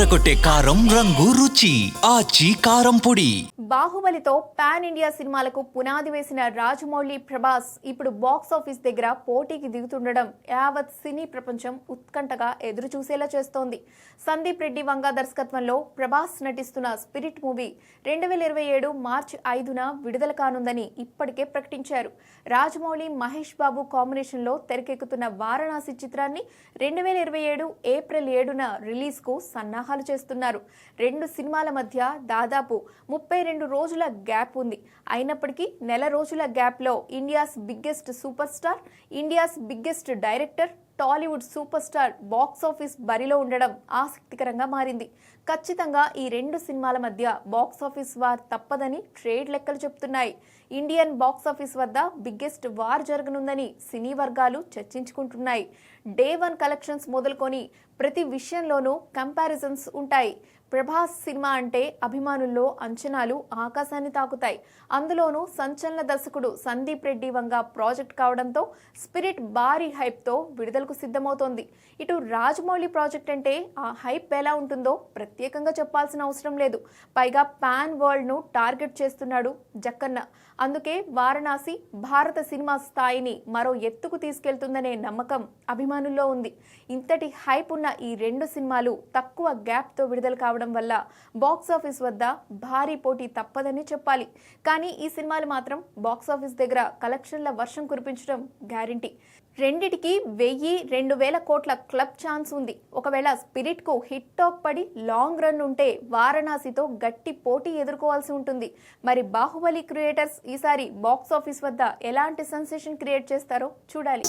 అదరగొట్టే కారం రంగు రుచి ఆచి కారం పొడి. బాహుబలితో పాన్ ఇండియా సినిమాలకు పునాది వేసిన రాజమౌళి ప్రభాస్ ఇప్పుడు బాక్స్ ఆఫీస్ దగ్గర పోటీకి దిగుతుండడం యావత్ సినీ ప్రపంచం ఉత్కంఠగా ఎదురు చూసేలా చేస్తోంది. సందీప్ రెడ్డి వంగ దర్శకత్వంలో ప్రభాస్ నటిస్తున్న స్పిరిట్ మూవీ 2027 మార్చి 5న విడుదల కానుందని ఇప్పటికే ప్రకటించారు. రాజమౌళి మహేష్ బాబు కాంబినేషన్ లో తెరకెక్కుతున్న వారణాసి చిత్రాన్ని 2027 ఏప్రిల్ 7న రిలీజ్ కు సన్నాహాలు చేస్తున్నారు. రెండు సినిమాల మధ్య దాదాపు 32 రోజుల గ్యాప్ ఉంది. అయినప్పటికీ నెల రోజుల గ్యాప్ లో India's biggest super star, India's biggest director, Tollywood super star box office బరిలో ఉండడం ఆసక్తికరంగా మారింది. ఖచ్చితంగా ఈ రెండు సినిమాల మధ్య బాక్స్ ఆఫీస్ వార్ తప్పదని ట్రేడ్ లెక్కలు చెప్తున్నాయి. ఇండియన్ బాక్స్ ఆఫీస్ వద్ద బిగ్గెస్ట్ వార్ జరగనుందని సినీ వర్గాలు చర్చించుకుంటున్నాయి. డే 1 కలెక్షన్స్ మొదలుకొని ప్రతి విషయంలోనూ కంపారిజన్స్ ఉంటాయి. ప్రభాస్ సినిమా అంటే అభిమానుల్లో అంచనాలు ఆకాశాన్ని తాకుతాయి. అందులోనూ సంచలన దర్శకుడు సందీప్ రెడ్డి వంగ ప్రాజెక్ట్ కావడంతో స్పిరిట్ భారీ హైప్తో విడుదలకు సిద్ధమవుతోంది. ఇటు రాజమౌళి ప్రాజెక్ట్ అంటే ఆ హైప్ ఎలా ఉంటుందో ప్రత్యేకంగా చెప్పాల్సిన అవసరం లేదు. పైగా పాన్ వరల్డ్ ను టార్గెట్ చేస్తున్నాడు జక్కన్న. అందుకే వారణాసి భారత సినిమా స్థాయిని మరో ఎత్తుకు తీసుకెళ్తుందనే నమ్మకం అభిమానుల్లో ఉంది. ఇంతటి హైప్ ఉన్న ఈ రెండు సినిమాలు తక్కువ గ్యాప్తో విడుదల కావడం వల్ల బాక్స్ ఆఫీస్ వద్ద భారీ పోటీ తప్పదని చెప్పాలి. కానీ ఈ సినిమాలు మాత్రం బాక్స్ ఆఫీస్ దగ్గర కలెక్షన్ల వర్షం కురిపించడం గ్యారంటీ. రెండిటికి 1000-2000 కోట్ల క్లబ్ ఛాన్స్ ఉంది. ఒకవేళ స్పిరిట్ కు హిట్ టాక్ పడి లాంగ్ రన్ ఉంటే వారణాసితో గట్టి పోటీ ఎదుర్కోవాల్సి ఉంటుంది. మరి బాహుబలి క్రియేటర్స్ ఈసారి బాక్స్ ఆఫీస్ వద్ద ఎలాంటి సెన్సేషన్ క్రియేట్ చేస్తారో చూడాలి.